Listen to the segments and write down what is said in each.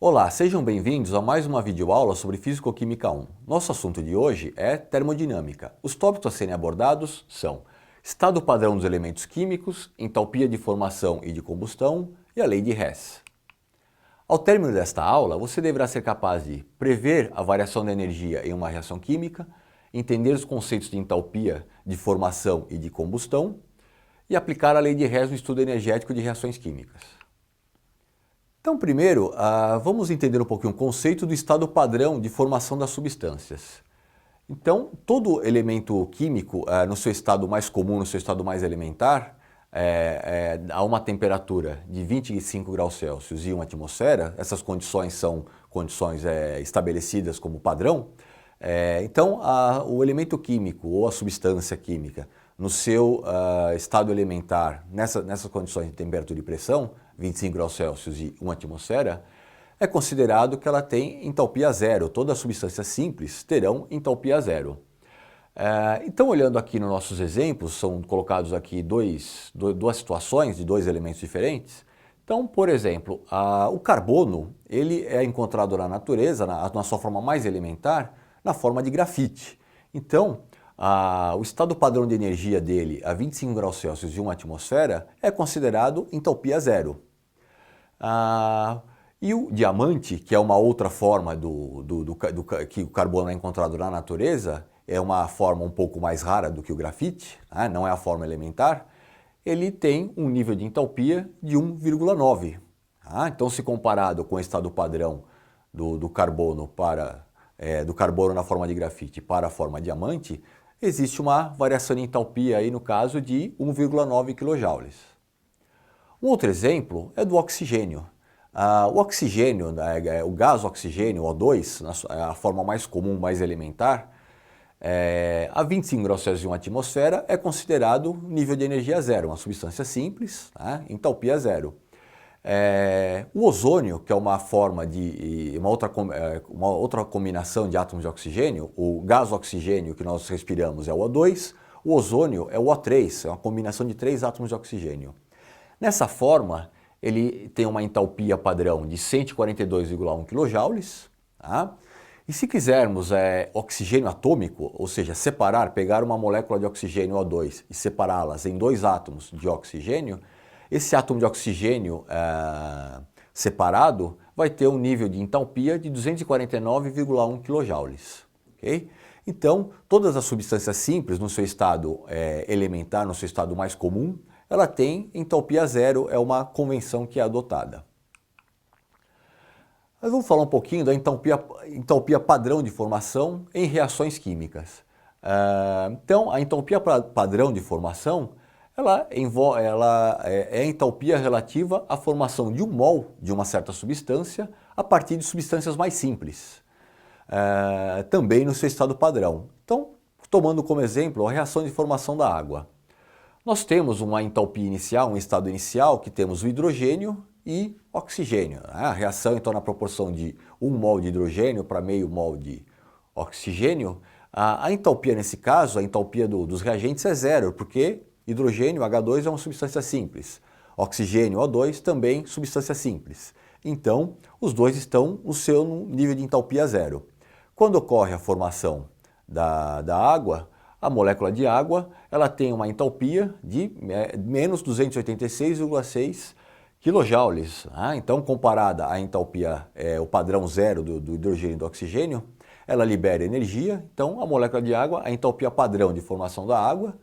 Olá, sejam bem-vindos a mais uma videoaula sobre Físico-Química 1. Nosso assunto de hoje é termodinâmica. Os tópicos a serem abordados são estado padrão dos elementos químicos, entalpia de formação e de combustão e a lei de Hess. Ao término desta aula, você deverá ser capaz de prever a variação da energia em uma reação química, entender os conceitos de entalpia de formação e de combustão e aplicar a lei de Hess no estudo energético de reações químicas. Então, primeiro, vamos entender um pouquinho o conceito do estado padrão de formação das substâncias. Então, todo elemento químico, no seu estado mais comum, no seu estado mais elementar, a uma temperatura de 25 graus Celsius e 1 atmosfera, essas condições são condições estabelecidas como padrão. Então, o elemento químico ou a substância química, no seu estado elementar, nessas condições de temperatura e pressão, 25 graus Celsius e 1 atmosfera, é considerado que ela tem entalpia zero. Todas as substâncias simples terão entalpia zero. Então, olhando aqui nos nossos exemplos, são colocados aqui duas situações de dois elementos diferentes. Então, por exemplo, o carbono ele é encontrado na natureza, na sua forma mais elementar, na forma de grafite. Então, o estado padrão de energia dele a 25 graus Celsius e 1 atmosfera é considerado entalpia zero. E o diamante, que é uma outra forma que o carbono é encontrado na natureza, é uma forma um pouco mais rara do que o grafite, não é a forma elementar, ele tem um nível de entalpia de 1,9. Então, se comparado com o estado padrão do carbono do carbono na forma de grafite para a forma diamante, existe uma variação de entalpia aí no caso de 1,9 kJ. Um outro exemplo é do oxigênio. O oxigênio, o gás oxigênio, O2, a forma mais comum, mais elementar, a 25 graus Celsius e 1 atmosfera é considerado nível de energia zero, uma substância simples, entalpia zero. O ozônio, que é uma forma de uma outra combinação de átomos de oxigênio, o gás oxigênio que nós respiramos é o O2, o ozônio é o O3, é uma combinação de 3 átomos de oxigênio. Nessa forma, ele tem uma entalpia padrão de 142,1 kJ. E se quisermos oxigênio atômico, ou seja, pegar uma molécula de oxigênio O2 e separá-las em 2 átomos de oxigênio, esse átomo de oxigênio separado vai ter um nível de entalpia de 249,1 kJ. Okay? Então, todas as substâncias simples no seu estado elementar, no seu estado mais comum, ela tem entalpia zero, é uma convenção que é adotada. Mas vamos falar um pouquinho da entalpia padrão de formação em reações químicas. Então, a entalpia padrão de formação ela é a entalpia relativa à formação de um mol de uma certa substância a partir de substâncias mais simples, também no seu estado padrão. Então, tomando como exemplo a reação de formação da água. Nós temos uma entalpia inicial, um estado inicial, que temos o hidrogênio e oxigênio. A reação, então, na proporção de 1 mol de hidrogênio para meio mol de oxigênio, a entalpia nesse caso, a entalpia dos reagentes é zero, porque hidrogênio, H2, é uma substância simples. Oxigênio, O2, também substância simples. Então, os dois estão no seu nível de entalpia zero. Quando ocorre a formação da água, a molécula de água ela tem uma entalpia de menos 286,6 kJ. Então, comparada à entalpia, o padrão zero do hidrogênio e do oxigênio, ela libera energia. Então, a molécula de água, a entalpia padrão de formação da água,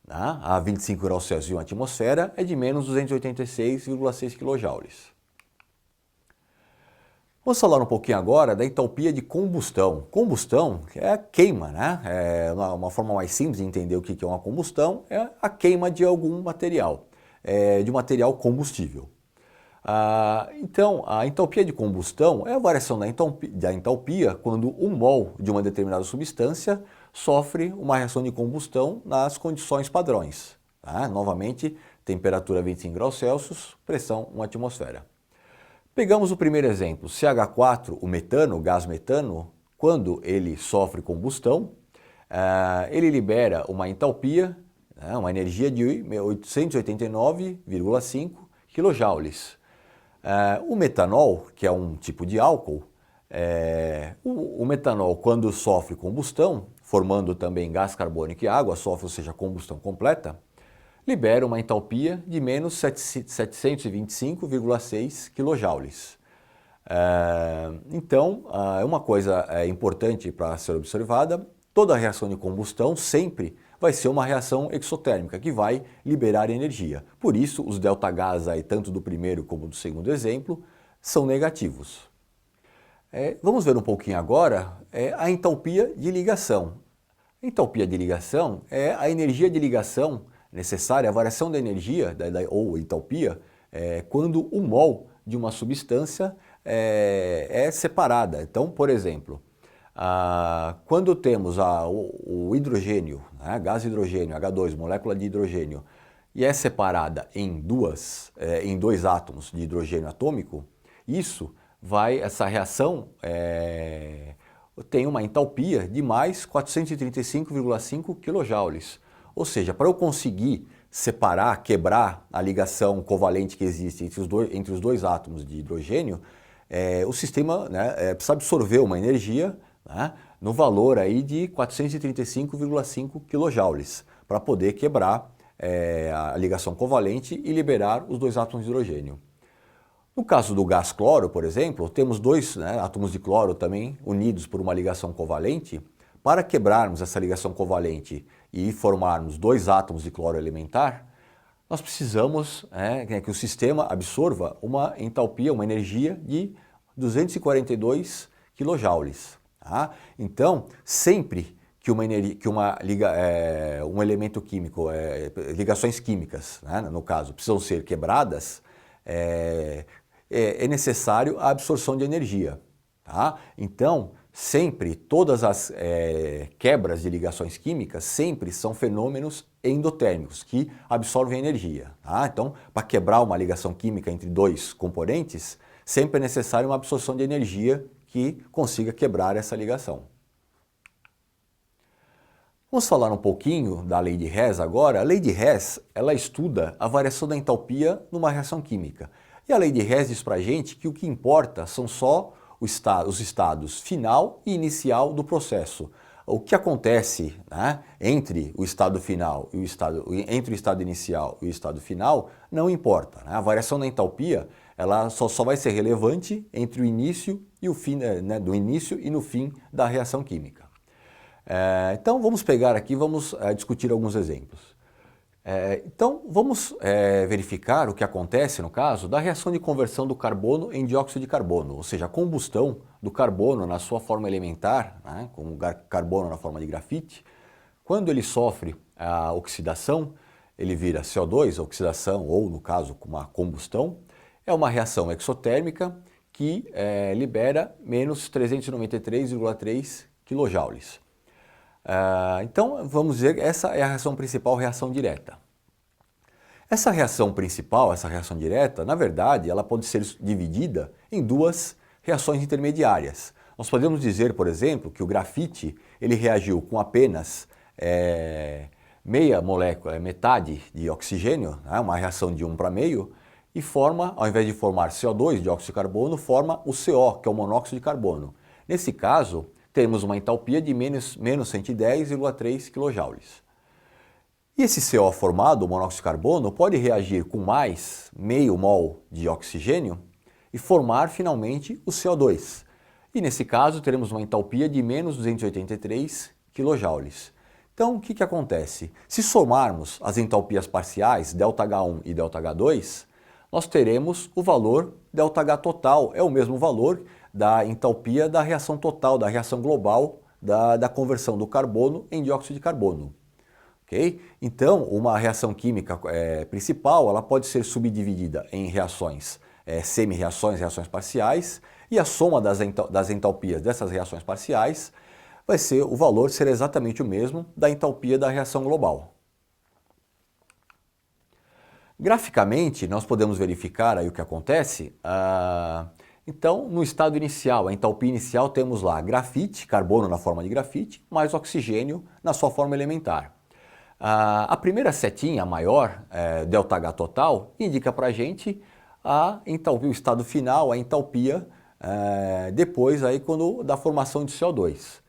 a 25 graus Celsius e 1 atmosfera, é de menos 286,6 kJ. Vamos falar um pouquinho agora da entalpia de combustão. Combustão é a queima, É uma forma mais simples de entender o que é uma combustão, é a queima de algum material, de um material combustível. Então, a entalpia de combustão é a variação da entalpia quando um mol de uma determinada substância sofre uma reação de combustão nas condições padrões. Novamente, temperatura 25 graus Celsius, pressão 1 atmosfera. Pegamos o primeiro exemplo, CH4, o metano, o gás metano, quando ele sofre combustão, ele libera uma entalpia, uma energia de 889,5 kJ. O metanol, que é um tipo de álcool, o metanol, quando sofre combustão, formando também gás carbônico e água, sofre, ou seja, combustão completa, libera uma entalpia de menos 725,6 kJ. Então, uma coisa importante para ser observada, toda reação de combustão sempre vai ser uma reação exotérmica, que vai liberar energia. Por isso, os ΔH, aí, tanto do primeiro como do segundo exemplo, são negativos. Vamos ver um pouquinho agora a entalpia de ligação. A entalpia de ligação é a energia de ligação necessária, a variação da energia, ou entalpia, quando o mol de uma substância é separada. Então, por exemplo, quando temos o hidrogênio, né, gás hidrogênio, H2, molécula de hidrogênio, e é separada em dois átomos de hidrogênio atômico, essa reação tem uma entalpia de mais 435,5 kJ. Ou seja, para eu conseguir separar, quebrar a ligação covalente que existe entre os dois átomos de hidrogênio, o sistema, né, precisa absorver uma energia, né, no valor aí de 435,5 kJ para poder quebrar a ligação covalente e liberar os dois átomos de hidrogênio. No caso do gás cloro, por exemplo, temos dois átomos de cloro também unidos por uma ligação covalente. Para quebrarmos essa ligação covalente e formarmos dois átomos de cloro elementar, nós precisamos que o sistema absorva uma entalpia, uma energia de 242 kJ. Tá? Então, sempre que um elemento químico, ligações químicas, né, no caso, precisam ser quebradas, é necessário a absorção de energia. Tá? Então, sempre, todas as quebras de ligações químicas sempre são fenômenos endotérmicos, que absorvem energia. Tá? Então, para quebrar uma ligação química entre dois componentes, sempre é necessário uma absorção de energia que consiga quebrar essa ligação. Vamos falar um pouquinho da lei de Hess agora. A lei de Hess, ela estuda a variação da entalpia numa reação química. E a lei de Hess diz para a gente que o que importa são só os estados final e inicial do processo. O que acontece, né, entre o estado final e entre o estado inicial e o estado final não importa. Né? A variação da entalpia ela só vai ser relevante entre o início e o fim, do início e no fim da reação química. Então vamos pegar aqui, vamos discutir alguns exemplos. Então vamos verificar o que acontece no caso da reação de conversão do carbono em dióxido de carbono, ou seja, a combustão do carbono na sua forma elementar, né, como carbono na forma de grafite. Quando ele sofre a oxidação, ele vira CO2, a oxidação, ou no caso uma combustão, é uma reação exotérmica que libera menos 393,3 kJ. Então, vamos dizer que essa é a reação principal, reação direta. Essa reação principal, essa reação direta, na verdade, ela pode ser dividida em duas reações intermediárias. Nós podemos dizer, por exemplo, que o grafite ele reagiu com apenas meia molécula, metade de oxigênio, né, uma reação de 1 para meio, e forma, ao invés de formar CO2, dióxido de carbono, forma o CO, que é o monóxido de carbono. Nesse caso, temos uma entalpia de menos 110,3 kJ. E esse CO formado, o monóxido de carbono, pode reagir com mais meio mol de oxigênio e formar finalmente o CO2. E nesse caso teremos uma entalpia de menos 283 kJ. Então o que acontece? Se somarmos as entalpias parciais, ΔH1 e ΔH2, nós teremos o valor ΔH total, é o mesmo valor da entalpia da reação total, da reação global da conversão do carbono em dióxido de carbono. Okay? Então, uma reação química principal ela pode ser subdividida em reações semi-reações, reações parciais, e a soma das entalpias dessas reações parciais vai ser o valor ser exatamente o mesmo da entalpia da reação global. Graficamente, nós podemos verificar aí o que acontece. Então, no estado inicial, a entalpia inicial, temos lá grafite, carbono na forma de grafite, mais oxigênio na sua forma elementar. A primeira setinha maior, ΔH total, indica para a gente a entalpia, o estado final, a entalpia, depois aí da formação de CO2.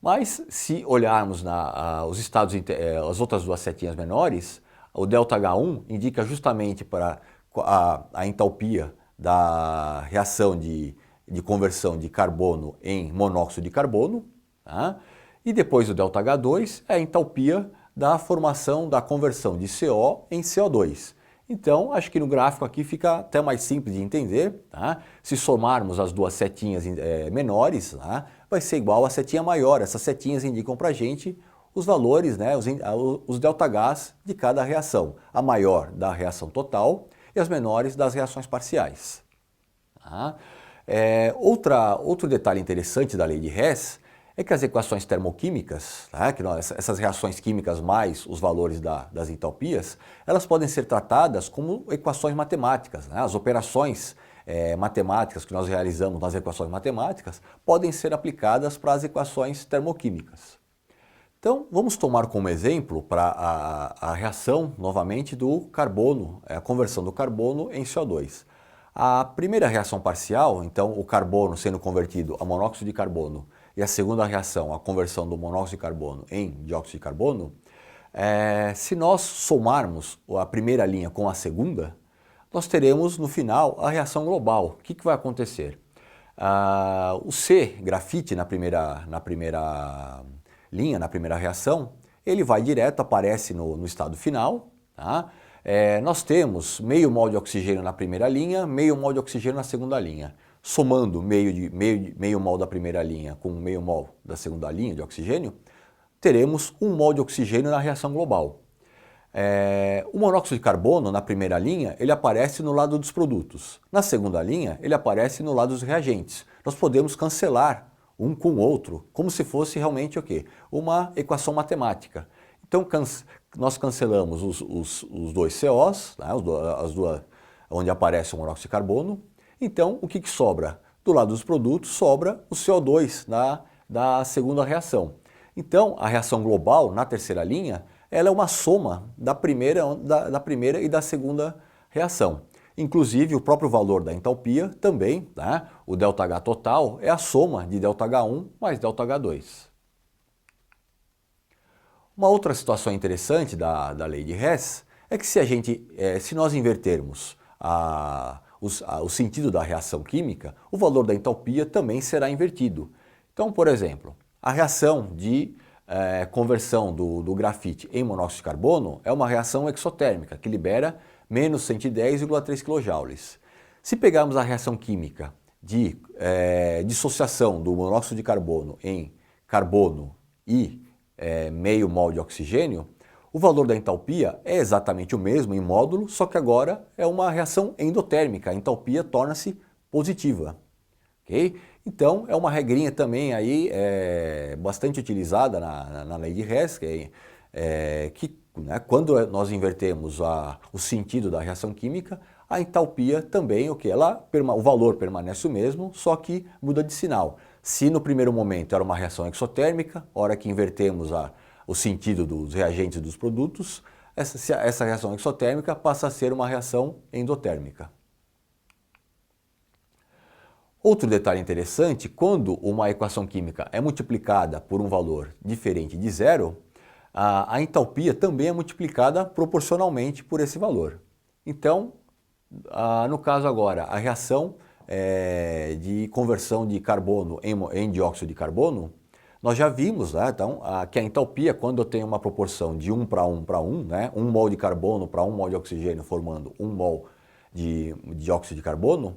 Mas se olharmos os estados, as outras duas setinhas menores, o ΔH1 indica justamente para a entalpia da reação de conversão de carbono em monóxido de carbono, tá? E depois o ΔH2 é a entalpia da formação da conversão de CO em CO2. Então, acho que no gráfico aqui fica até mais simples de entender, tá? Se somarmos as duas setinhas menores, tá? Vai ser igual à setinha maior. Essas setinhas indicam para a gente os valores, né, os ΔHs de cada reação. A maior da reação total e as menores das reações parciais. Tá? Outro detalhe interessante da lei de Hess é que as equações termoquímicas, tá, essas reações químicas mais os valores das entalpias, elas podem ser tratadas como equações matemáticas. Né? As operações matemáticas que nós realizamos nas equações matemáticas podem ser aplicadas para as equações termoquímicas. Então, vamos tomar como exemplo para a reação, novamente, do carbono, a conversão do carbono em CO2. A primeira reação parcial, então o carbono sendo convertido a monóxido de carbono, e a segunda reação, a conversão do monóxido de carbono em dióxido de carbono, se nós somarmos a primeira linha com a segunda, nós teremos no final a reação global. O que vai acontecer? O C, grafite, na primeira linha, na primeira reação, ele vai direto, aparece no estado final. Tá? Nós temos meio mol de oxigênio na primeira linha, meio mol de oxigênio na segunda linha. Somando meio mol da primeira linha com meio mol da segunda linha de oxigênio, teremos 1 mol de oxigênio na reação global. O monóxido de carbono, na primeira linha, ele aparece no lado dos produtos. Na segunda linha, ele aparece no lado dos reagentes. Nós podemos cancelar um com o outro, como se fosse realmente o quê? Uma equação matemática. Então, nós cancelamos os dois COs, né, as duas, onde aparece o monóxido de carbono. Então, o que sobra? Do lado dos produtos, sobra o CO2 da segunda reação. Então, a reação global, na terceira linha, ela é uma soma da primeira e da segunda reação. Inclusive, o próprio valor da entalpia também, né? O ΔH total é a soma de ΔH1 mais ΔH2. Uma outra situação interessante da lei de Hess é que se nós invertermos o sentido da reação química, o valor da entalpia também será invertido. Então, por exemplo, a reação de conversão do grafite em monóxido de carbono é uma reação exotérmica, que libera menos 110,3 kJ. Se pegarmos a reação química de dissociação do monóxido de carbono em carbono e meio mol de oxigênio, o valor da entalpia é exatamente o mesmo em módulo, só que agora é uma reação endotérmica, a entalpia torna-se positiva. Okay? Então, é uma regrinha também aí bastante utilizada na lei de Hess, que né, quando nós invertemos o sentido da reação química, a entalpia também, o valor permanece o mesmo, só que muda de sinal. Se no primeiro momento era uma reação exotérmica, a hora que invertemos o sentido dos reagentes dos produtos, essa reação exotérmica passa a ser uma reação endotérmica. Outro detalhe interessante, quando uma equação química é multiplicada por um valor diferente de zero, a entalpia também é multiplicada proporcionalmente por esse valor. Então, no caso agora, a reação de conversão de carbono em dióxido de carbono, nós já vimos, né, então, que a entalpia, quando eu tenho uma proporção de 1 para 1 para 1, né, 1 mol de carbono para 1 mol de oxigênio formando 1 mol de dióxido de carbono,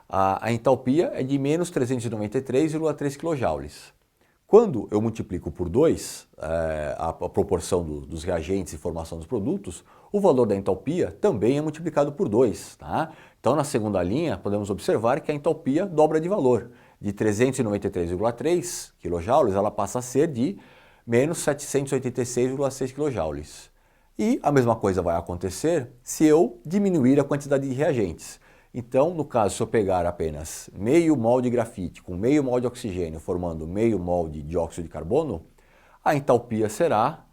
a entalpia é de menos 393,3 kJ. Quando eu multiplico por 2 a proporção dos reagentes e formação dos produtos, o valor da entalpia também é multiplicado por 2. Tá? Então, na segunda linha, podemos observar que a entalpia dobra de valor. De 393,3 kJ, ela passa a ser de menos 786,6 kJ. E a mesma coisa vai acontecer se eu diminuir a quantidade de reagentes. Então, no caso, se eu pegar apenas meio mol de grafite com meio mol de oxigênio formando meio mol de dióxido de carbono, a entalpia será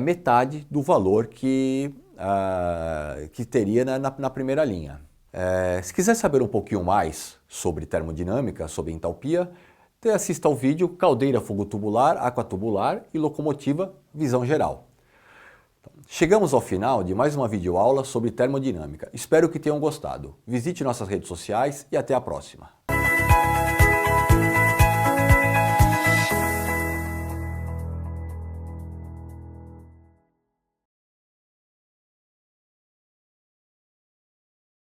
metade do valor que teria na primeira linha. Se quiser saber um pouquinho mais sobre termodinâmica, sobre entalpia, assista ao vídeo Caldeira Fogo Tubular, Aquatubular e Locomotiva Visão Geral. Chegamos ao final de mais uma videoaula sobre termodinâmica. Espero que tenham gostado. Visite nossas redes sociais e até a próxima.